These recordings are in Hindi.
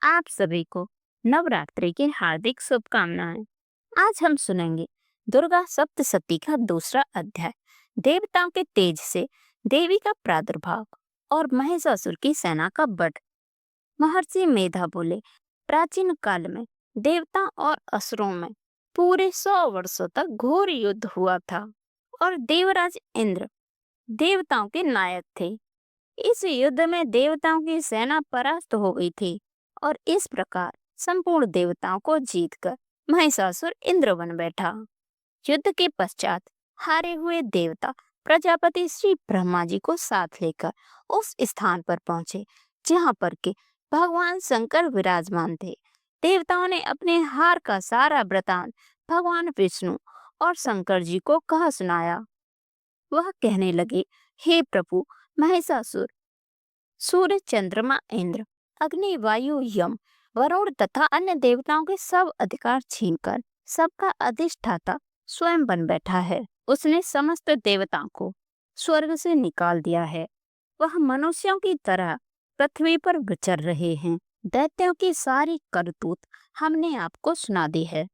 आप सभी को नवरात्रि की हार्दिक शुभकामनाएं। आज हम सुनेंगे दुर्गा सप्तशती का दूसरा अध्याय, देवताओं के तेज से देवी का प्रादुर्भाव और महिषासुर की सेना का वध। महर्षि मेधा बोले, प्राचीन काल में देवता और असुरों में पूरे 100 वर्षों तक घोर युद्ध हुआ था और देवराज इंद्र देवताओं के नायक थे। इस युद्ध में देवताओं की सेना परास्त हो गई थी और इस प्रकार संपूर्ण देवताओं को जीतकर महिषासुर इंद्र बन बैठा। युद्ध के पश्चात हारे हुए देवता प्रजापति श्री ब्रह्मा जी को साथ लेकर उस स्थान पर पहुंचे जहां पर के भगवान शंकर विराजमान थे। देवताओं ने अपने हार का सारा वृतांत भगवान विष्णु और शंकर जी को कहा सुनाया। वह कहने लगे, हे प्रभु, महिषासुर सूर्य, चंद्रमा, इंद्र, अग्नि, वायु, यम, वरुण तथा अन्य देवताओं के सब अधिकार छीनकर सबका अधिष्ठाता स्वयं बन बैठा है। उसने समस्त देवताओं को स्वर्ग से निकाल दिया है। वह मनुष्यों की तरह पृथ्वी पर विचर रहे हैं। दैत्यों की सारी करतूत हमने आपको सुना दी है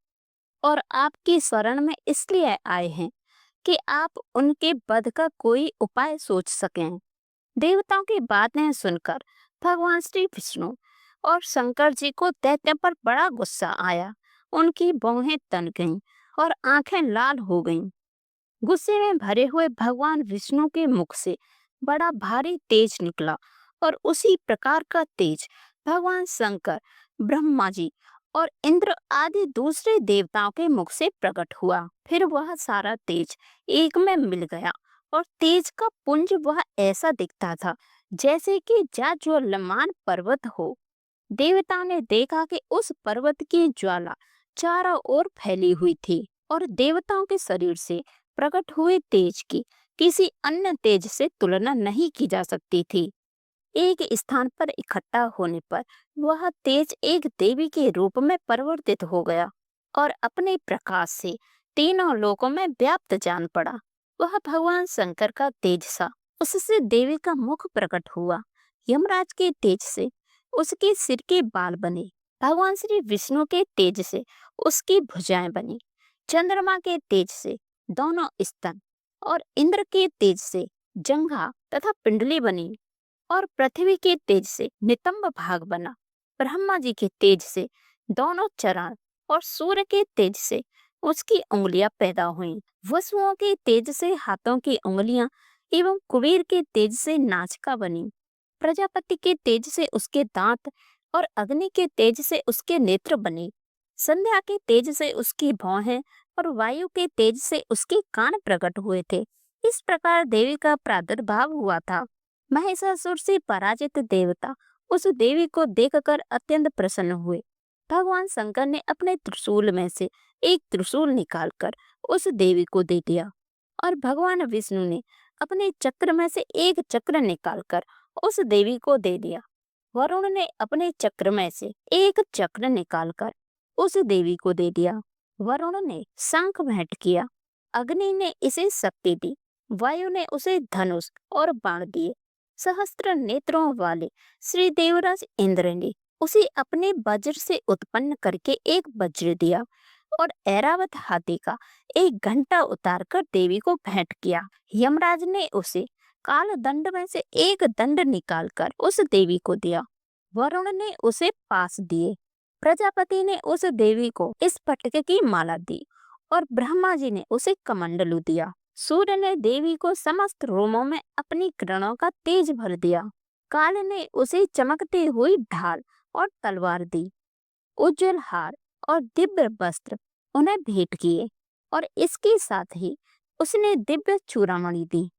और आपकी शरण में इसलिए आए हैं कि आप उनके वध का कोई उपाय सोच सकें। देवताओं की बातें सुनकर भगवान श्री विष्णु और शंकर जी को दैत्य पर बड़ा गुस्सा आया। उनकी भौहें तन गईं और आंखें लाल हो गईं। गुस्से में भरे हुए भगवान विष्णु के मुख से बड़ा भारी तेज निकला और उसी प्रकार का तेज भगवान शंकर, ब्रह्मा जी और इंद्र आदि दूसरे देवताओं के मुख से प्रकट हुआ। फिर वह सारा तेज एक में मिल गया और तेज का पुंज वह ऐसा दिखता था जैसे कि ज्वालायमान पर्वत हो। देवताओं ने देखा कि उस पर्वत की ज्वाला चारों ओर फैली हुई थी और देवताओं के शरीर से प्रकट हुए तेज की किसी अन्य तेज से तुलना नहीं की जा सकती थी। एक स्थान पर इकट्ठा होने पर वह तेज एक देवी के रूप में परिवर्तित हो गया और अपने प्रकाश से तीनों लोकों में व्याप्त जान पड़ा। वह भगवान शंकर का तेज सा उससे देवी का मुख प्रकट हुआ। यमराज के तेज से उसके सिर के बाल बने। भगवान श्री विष्णु के तेज से उसकी भुजाएं बनी। चंद्रमा के तेज से दोनों स्तन और इंद्र के तेज से जंघा तथा पिंडली बनी और पृथ्वी के तेज से नितंब भाग बना। ब्रह्मा जी के तेज से दोनों चरण और सूर्य के तेज से उसकी उंगलियां पैदा हुईं। वसुओं के तेज से हाथों की उंगलियां एवं कुबेर के तेज से नाचिका बनी। प्रजापति के तेज से उसके दांत और अग्नि के तेज से उसके नेत्र बने। संध्या के तेज से उसकी भौहें और वायु के तेज से उसके कान प्रकट हुए थे। इस प्रकार देवी का प्रादुर्भाव हुआ था। महिषासुर से पराजित देवता उस देवी को देखकर अत्यंत प्रसन्न हुए। भगवान शंकर ने अपने त्रिशूल में से एक त्रिशूल निकालकर उस देवी को दे दिया और भगवान विष्णु ने अपने चक्र में से एक चक्र निकालकर उस देवी को दे दिया। वरुण ने अपने चक्र में से एक चक्र निकालकर उस देवी को दे दिया। वरुण ने शंख भेंट किया। अग्नि ने इसे शक्ति दी। वायु ने उसे धनुष और बाण दिए। सहस्त्र नेत्रों वाले श्री देवराज इंद्र ने उसे अपने वज्र से उत्पन्न करके एक वज्र दिया और ऐरावत हाथी का एक घंटा उतारकर देवी को भेंट किया। यमराज ने उसे काल दंड में से एक दंड निकालकर उस देवी को दिया। वरुण ने उसे पास दिए। प्रजापति ने उस देवी को इस पटक की माला दी और ब्रह्मा जी ने उसे कमंडलू दिया। सूर्य ने देवी को समस्त रोमों में अपनी किरणों का तेज भर दिया। काल ने उसे चमकती हुई ढाल और तलवार दी। उज्जवल हार और दिव्य वस्त्र उन्हें भेंट किए और इसके साथ ही उसने दिव्य चूड़ामणि दी।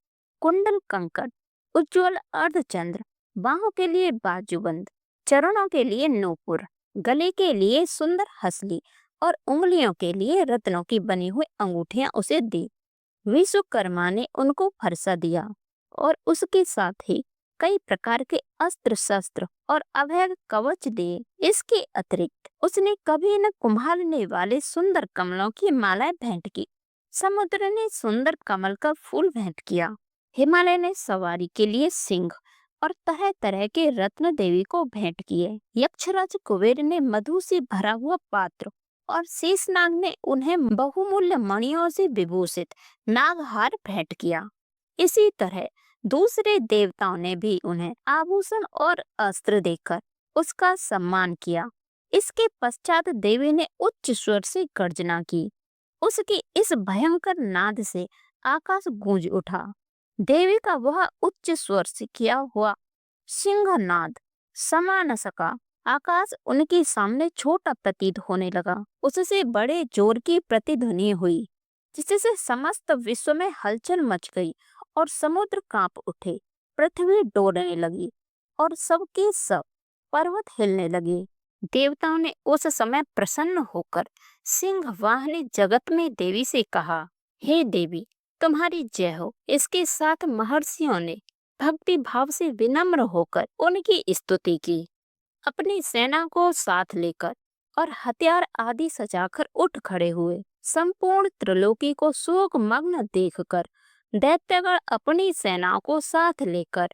कुंडल, कंकड़, उज्जवल अर्धचंद्र, बाहों के लिए बाजूबंद, चरणों के लिए नूपुर, गले के लिए सुंदर हसली और उंगलियों के लिए रत्नों की बनी हुई अंगूठियां उसे दी। विश्वकर्मा ने उनको फरसा दिया और उसके साथ ही कई प्रकार के अस्त्र शस्त्र और अभय कवच दिए। इसके अतिरिक्त उसने कभी न कुम्हालने वाले सुंदर कमलों की मालाएं भेंट की। समुद्र ने सुंदर कमल का फूल भेंट किया। हिमालय ने सवारी के लिए सिंह और तरह तरह के रत्न देवी को भेंट किए। यक्षराज कुबेर ने मधु से भरा हुआ पात्र और शेषनाग ने उन्हें बहुमूल्य मणियों से विभूषित नागहार भेंट किया। इसी तरह दूसरे देवताओं ने भी उन्हें आभूषण और अस्त्र देकर उसका सम्मान किया। इसके पश्चात देवी ने उच्च स्वर से गर्जना की। उसके इस भयंकर नाद से आकाश गूंज उठा। देवी का वह उच्च स्वर से किया हुआ सिंहनाद समा न सका। आकाश उनके सामने छोटा प्रतीत होने लगा। उससे बड़े जोर की प्रतिध्वनि हुई, जिससे समस्त विश्व में हलचल मच गई और समुद्र कांप उठे, पृथ्वी डोलने लगी और सबके सब पर्वत हिलने लगे। देवताओं ने उस समय प्रसन्न होकर सिंह वाहिनी जगत में देवी से कहा, हे देवी, तुम्हारी जय हो। इसके साथ महर्षियों ने भक्ति भाव से विनम्र होकर उनकी स्तुति की। अपनी सेना को साथ लेकर और हथियार आदि सजाकर उठ खड़े हुए। संपूर्ण त्रिलोकी को शोक मग्न देखकर दैत्यगण अपनी सेना को साथ लेकर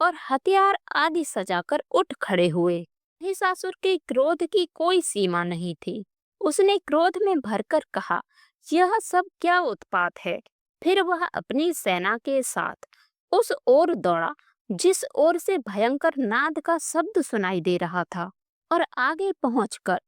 और हथियार आदि सजाकर उठ खड़े हुए। महिषासुर के क्रोध की कोई सीमा नहीं थी। उसने क्रोध में भरकर कहा, यह सब क्या उत्पात है। फिर वह अपनी सेना के साथ उस ओर दौड़ा जिस ओर से भयंकर नाद का शब्द सुनाई दे रहा था, और आगे पहुंचकर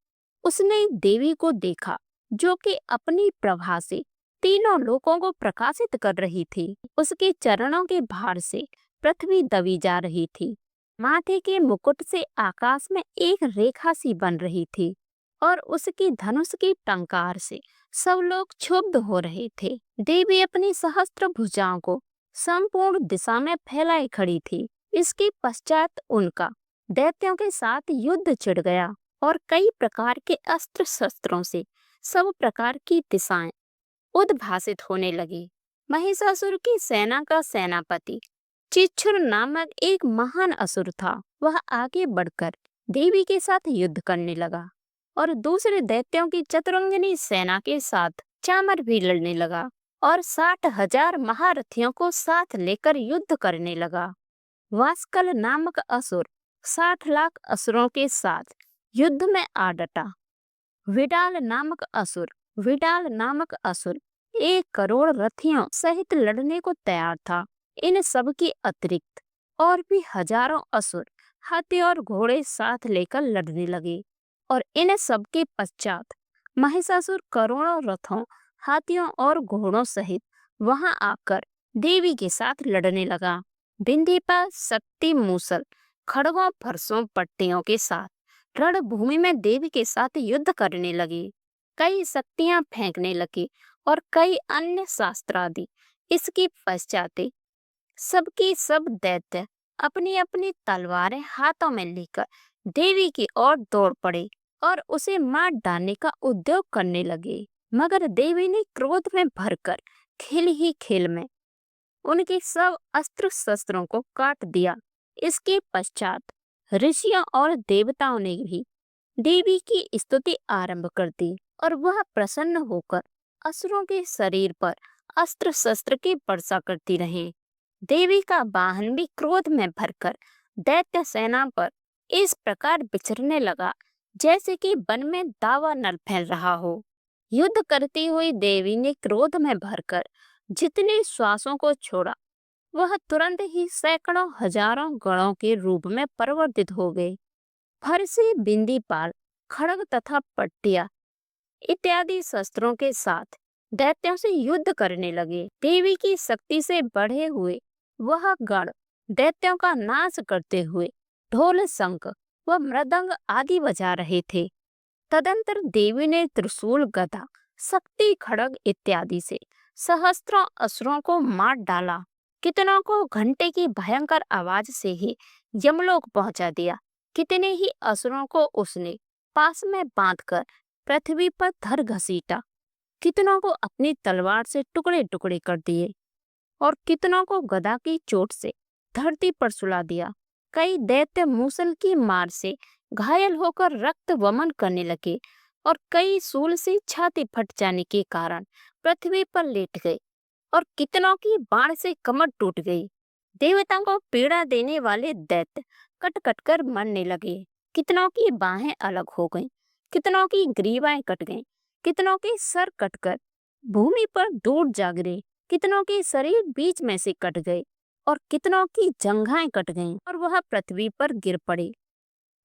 उसने देवी को देखा, जो कि अपनी प्रभा से तीनों लोकों को प्रकाशित कर रही थी। उसके चरणों के भार से पृथ्वी दबी जा रही थी। माथे के मुकुट से आकाश में एक रेखा सी बन रही थी और उसकी धनुष की टंकार से सब लोग क्षुब्ध हो रहे थे। देवी अपनी सहस्त्र भुजाओं को संपूर्ण दिशा में फैलाई खड़ी थी। इसके पश्चात उनका दैत्यों के साथ युद्ध छिड़ गया और कई प्रकार के अस्त्र शस्त्रों से सब प्रकार की दिशाएं उद्भासित होने लगी। महिषासुर की सेना का सेनापति चिच्छुर नामक एक महान असुर था। वह आगे बढ़कर देवी के साथ युद्ध करने लगा और दूसरे दैत्यों की चतुरंगिनी सेना के साथ चामर भी लड़ने लगा और 60,000 महारथियों को साथ लेकर युद्ध करने लगा। वास्कल नामक असुर 60 लाख असुरों के साथ युद्ध में आ डटा। विडाल नामक असुर 1 करोड़ रथियों सहित लड़ने को तैयार था। इन सब के अतिरिक्त और भी हजारों असुर हाथी और घोड़े साथ लेकर लड़ने लगे और इन सब के पश्चात महिषासुर करोड़ों रथों, हाथियों और घोड़ों सहित वहां आकर देवी के साथ लड़ने लगा। बिंदीपा शक्ति मूसल खड़गों, फरसों, पट्टियों के साथ रणभूमि में देवी के साथ युद्ध करने लगे। कई शक्तियां फेंकने लगे और कई अन्य शास्त्रादि। इसके पश्चात सबके सब दैत्य अपनी अपनी तलवारें हाथों में लेकर देवी की ओर दौड़ पड़े और उसे मार डालने का उद्योग करने लगे। मगर देवी ने क्रोध में भरकर खेल ही खेल में उनके सब अस्त्र शस्त्रों को काट दिया। इसके पश्चात ऋषियों और देवताओं ने भी देवी की स्तुति आरंभ कर दी और वह प्रसन्न होकर असुरों के शरीर पर अस्त्र शस्त्र की वर्षा करती रही। देवी का वाहन भी क्रोध में भरकर दैत्य सेना पर इस प्रकार विचरने लगा जैसे कि वन में दावानल फैल रहा हो। युद्ध करती हुई देवी ने क्रोध में भरकर जितने श्वासों को छोड़ा, वह तुरंत ही सैकड़ों हजारों गणों के रूप में परिवर्तित हो गए। फरसी, बिंदीपाल, खड़ग तथा पट्टिया इत्यादि शस्त्रों के साथ दैत्यों से युद्ध करने लगे। देवी की शक्ति से बढ़े हुए वह गण दैत्यों का नाश करते हुए ढोल, शंख व मृदंग आदि बजा रहे थे। तदंतर देवी ने त्रिशूल, गदा, शक्ति, खड़ग इत्यादि से सहस्त्रों असुरों को मार डाला। कितनों को घंटे की भयंकर आवाज से ही यमलोक पहुंचा दिया। कितने ही असुरों को उसने पास में बांधकर पृथ्वी पर धर घसीटा। कितनों को अपनी तलवार से टुकड़े टुकड़े कर दिए और कितनों को गदा की चोट से धरती पर सुला दिया। कई दैत्य मूसल की मार से घायल होकर रक्त वमन करने लगे और कई शूल से छाती फट जाने के कारण पृथ्वी पर लेट गए और कितनों की बाण से कमर टूट गई। देवताओं को पीड़ा देने वाले दैत्य कट कट कर मरने लगे। कितनों की बाहें अलग हो गईं, कितनों की ग्रीवाएं कट गईं, कितनों के सर कटकर भूमि पर दूर जा गिरे, कितनों के शरीर बीच में से कट गए और कितनों की जंघाएं कट गईं और वह पृथ्वी पर गिर पड़े।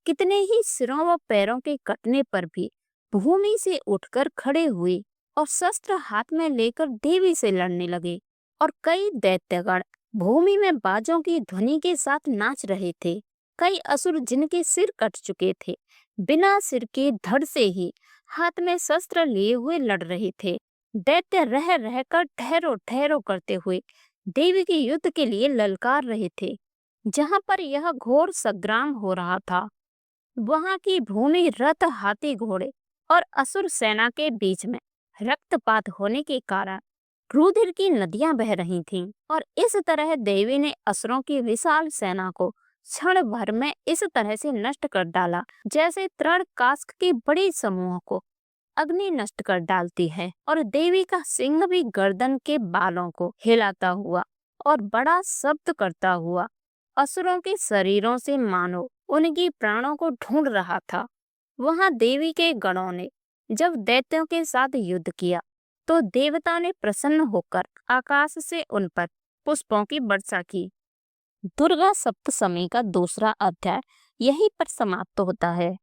कितने ही सिरों व पैरों के कटने पर भी भूमि से उठकर खड़े हुए और शस्त्र हाथ में लेकर देवी से लड़ने लगे। और कई दैत्यगण भूमि में बाजों की ध्वनि के साथ नाच रहे थे। कई असुर जिनके सिर कट चुके थे बिना सिर के धड़ से ही हाथ में शस्त्र लिए हुए लड़ रहे थे। दैत्य रह रहकर ठहरो ठहरो करते हुए देवी के युद्ध के लिए ललकार रहे थे। जहां पर यह घोर संग्राम हो रहा था वहां की भूमि रथ, हाथी, घोड़े और असुर सेना के बीच में रक्तपात होने के कारण रुधिर की नदियां बह रही थीं। और इस तरह देवी ने असुरों की विशाल सेना को क्षण भर में इस तरह से नष्ट कर डाला जैसे तृण काष्ठ के बड़े समूह को अग्नि नष्ट कर डालती है। और देवी का सिंह भी गर्दन के बालों को हिलाता हुआ और बड़ा शब्द करता हुआ असुरों के शरीरों से मानो उनकी प्राणों को ढूंढ रहा था। वहां देवी के गणों ने जब दैत्यों के साथ युद्ध किया तो देवता ने प्रसन्न होकर आकाश से उन पर पुष्पों की वर्षा की। दुर्गा सप्तशती का दूसरा अध्याय यहीं पर समाप्त होता है।